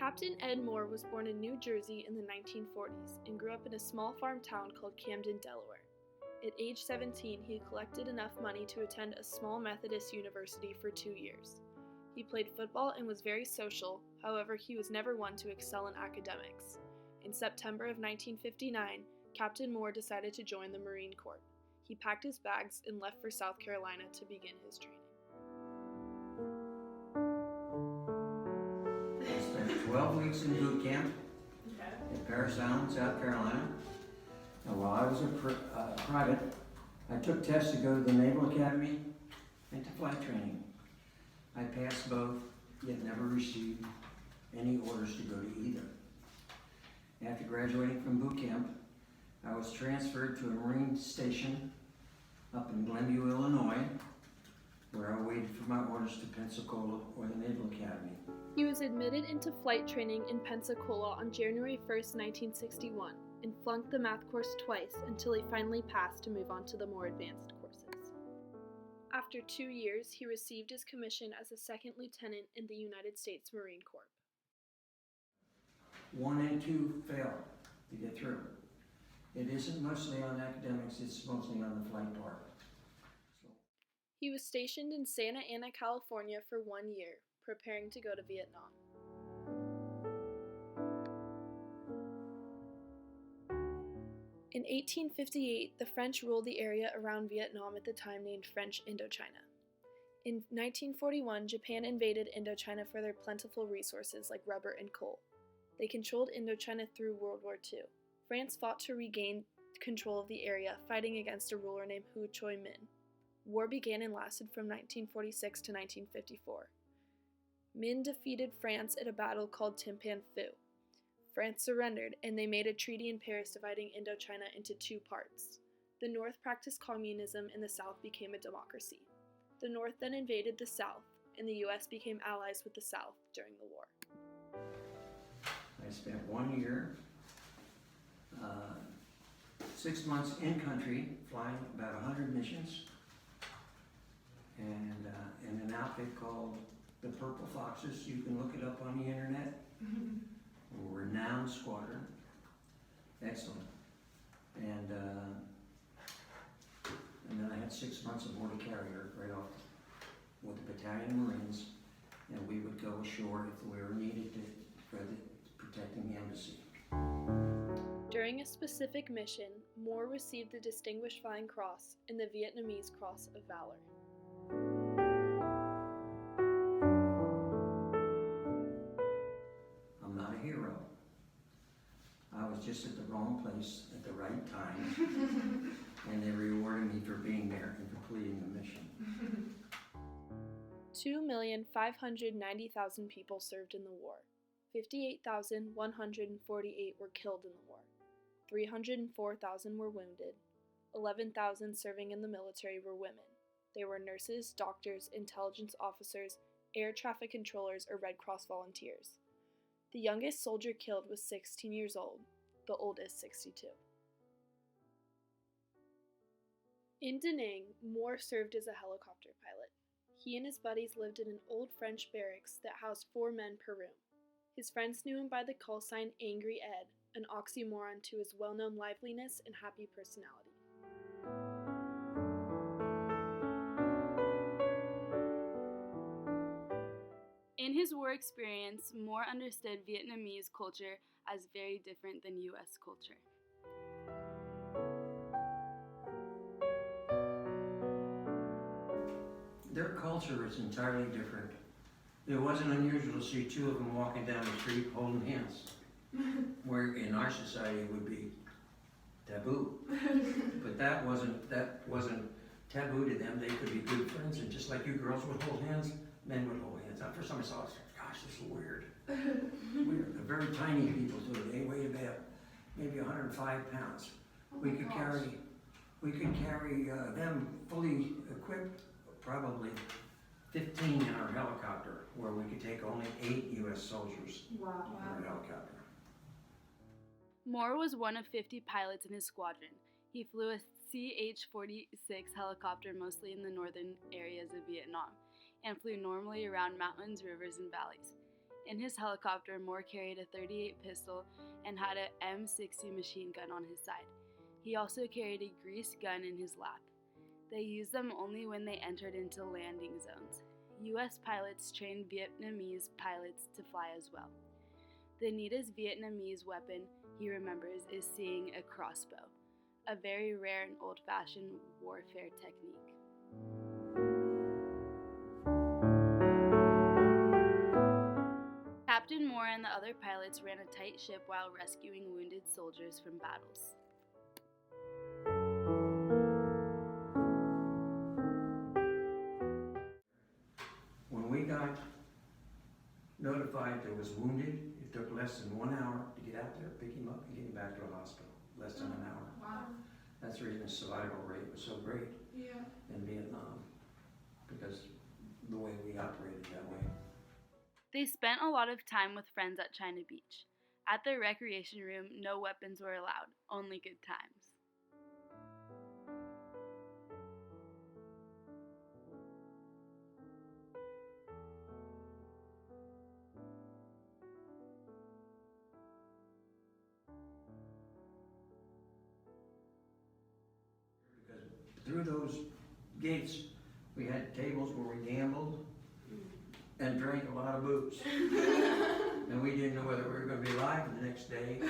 Captain Ed Moore was born in New Jersey in the 1940s and grew up in a small farm town called Camden, Delaware. At age 17, he collected enough money to attend a small Methodist university for 2 years. He played football and was very social, however, he was never one to excel in academics. In September of 1959, Captain Moore decided to join the Marine Corps. He packed his bags and left for South Carolina to begin his training. I spent 12 weeks in boot camp at Parris Island, South Carolina. And while I was a private, I took tests to go to the Naval Academy and to flight training. I passed both, yet never received any orders to go to either. After graduating from boot camp, I was transferred to a Marine station up in Glenview, Illinois, where I waited for my orders to Pensacola or the Naval Academy. He was admitted into flight training in Pensacola on January 1st, 1961, and flunked the math course twice until he finally passed to move on to the more advanced courses. After 2 years, he received his commission as a second lieutenant in the United States Marine Corps. 1 and 2 fail to get through. It isn't mostly on academics, it's mostly on the flight part. He was stationed in Santa Ana, California for 1 year, preparing to go to Vietnam. In 1858, the French ruled the area around Vietnam at the time named French Indochina. In 1941, Japan invaded Indochina for their plentiful resources like rubber and coal. They controlled Indochina through World War II. France fought to regain control of the area, fighting against a ruler named Ho Chi Minh. War began and lasted from 1946 to 1954. Minh defeated France at a battle called Timpan Phu. France surrendered, and they made a treaty in Paris dividing Indochina into 2 parts. The North practiced communism and the South became a democracy. The North then invaded the South, and the U.S. became allies with the South during the war. I spent 1 year, 6 months in country, flying about 100 missions, and in an outfit called the Purple Foxes. You can look it up on the internet. A renowned squadron, excellent, and then I had 6 months of mortar carrier right off with the battalion of Marines, and we would go ashore if we were needed for protecting the embassy. During a specific mission, Moore received the Distinguished Flying Cross and the Vietnamese Cross of Valor. I'm not a hero. I was just at the wrong place at the right time, and they rewarded me for being there and completing the mission. 2,590,000 people served in the war. 58,148 were killed in the war. 304,000 were wounded. 11,000 serving in the military were women. They were nurses, doctors, intelligence officers, air traffic controllers, or Red Cross volunteers. The youngest soldier killed was 16 years old, the oldest 62. In Da Nang, Moore served as a helicopter pilot. He and his buddies lived in an old French barracks that housed 4 men per room. His friends knew him by the call sign Angry Ed, an oxymoron to his well-known liveliness and happy personality. In his war experience, Moore understood Vietnamese culture as very different than U.S. culture. Their culture is entirely different. It wasn't unusual to see 2 of them walking down the street holding hands, where in our society it would be taboo. But that wasn't taboo to them. They could be good friends, and just like you girls would hold hands, men would hold hands. At first time I saw it, I was like, gosh, this is weird. Weird. They're very tiny people too. They weighed about maybe 105 pounds. We could carry them fully equipped, probably 15 in our helicopter, where we could take only 8 U.S. soldiers in our helicopter. Moore was one of 50 pilots in his squadron. He flew a CH-46 helicopter mostly in the northern areas of Vietnam, and flew normally around mountains, rivers, and valleys. In his helicopter, Moore carried a .38 pistol and had an M60 machine gun on his side. He also carried a grease gun in his lap. They used them only when they entered into landing zones. U.S. pilots trained Vietnamese pilots to fly as well. The neatest Vietnamese weapon, he remembers, is seeing a crossbow, a very rare and old-fashioned warfare technique. Captain Moore and the other pilots ran a tight ship while rescuing wounded soldiers from battles. When we got notified there was wounded, it took less than 1 hour to get out there, pick him up, and get him back to the hospital. Less than an hour. Wow. That's the reason the survival rate was so great in Vietnam, because the way we operated that way. They spent a lot of time with friends at China Beach. At the recreation room, no weapons were allowed, only good times. Because through those gates, we had tables where we gambled and drank a lot of booze. And we didn't know whether we were going to be alive the next day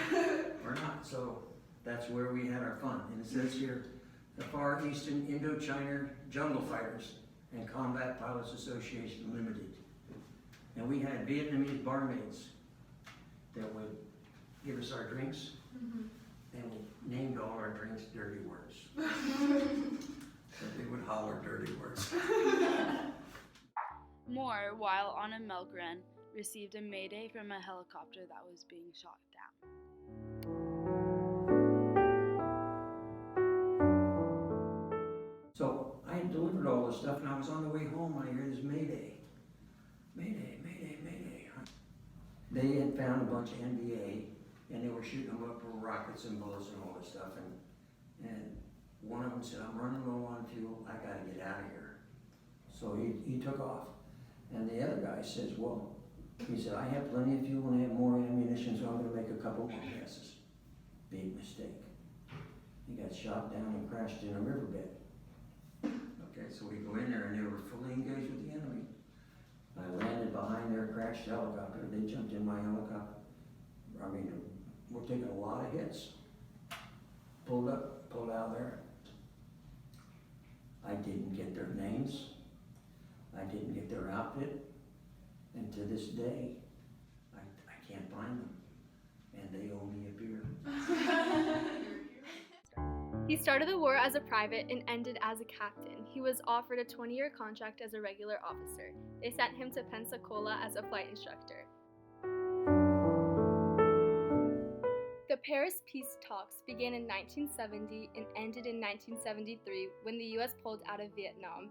or not. So that's where we had our fun. And it says here, the Far Eastern Indochina Jungle Fighters and Combat Pilots Association Limited. And we had Vietnamese barmaids that would give us our drinks, and we named all our drinks dirty words. So they would holler dirty words. Moore, while on a milk run, received a mayday from a helicopter that was being shot down. So I had delivered all this stuff, and I was on the way home, and I hear this mayday. Mayday, mayday, mayday. They had found a bunch of NVA, and they were shooting them up with rockets and bullets and all this stuff. And one of them said, I'm running low on fuel, I gotta get out of here. So he took off. And the other guy says, well, he said, I have plenty of fuel and I have more ammunition, so I'm gonna make a couple more passes. Big mistake. He got shot down and crashed in a riverbed. Okay, so we go in there and they were fully engaged with the enemy. I landed behind their crashed helicopter. They jumped in my helicopter. I mean, we're taking a lot of hits. Pulled up, pulled out there. I didn't get their names. I didn't get their outfit. And to this day, I can't find them. And they owe me a beer. He started the war as a private and ended as a captain. He was offered a 20-year contract as a regular officer. They sent him to Pensacola as a flight instructor. The Paris peace talks began in 1970 and ended in 1973 when the U.S. pulled out of Vietnam.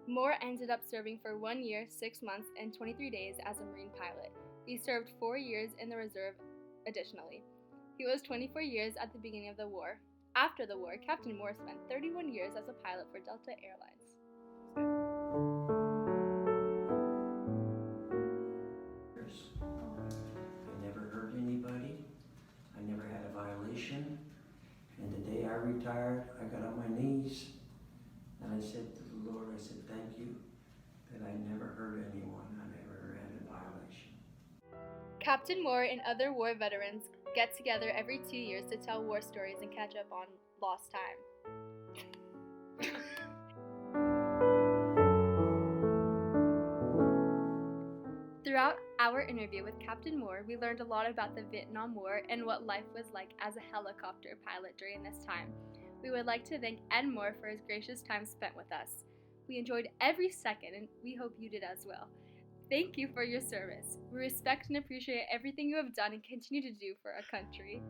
Moore ended up serving for 1 year, 6 months, and 23 days as a Marine pilot. He served 4 years in the reserve additionally. He was 24 years at the beginning of the war. After the war, Captain Moore spent 31 years as a pilot for Delta Airlines. I never hurt anybody. I never had a violation. And the day I retired, I got on my knees and I said to the Lord, I said, thank you that I never hurt anyone. I never had a violation. Captain Moore and other war veterans get together every 2 years to tell war stories and catch up on lost time. Throughout our interview with Captain Moore, we learned a lot about the Vietnam War and what life was like as a helicopter pilot during this time. We would like to thank Ed Moore for his gracious time spent with us. We enjoyed every second, and we hope you did as well. Thank you for your service. We respect and appreciate everything you have done and continue to do for our country.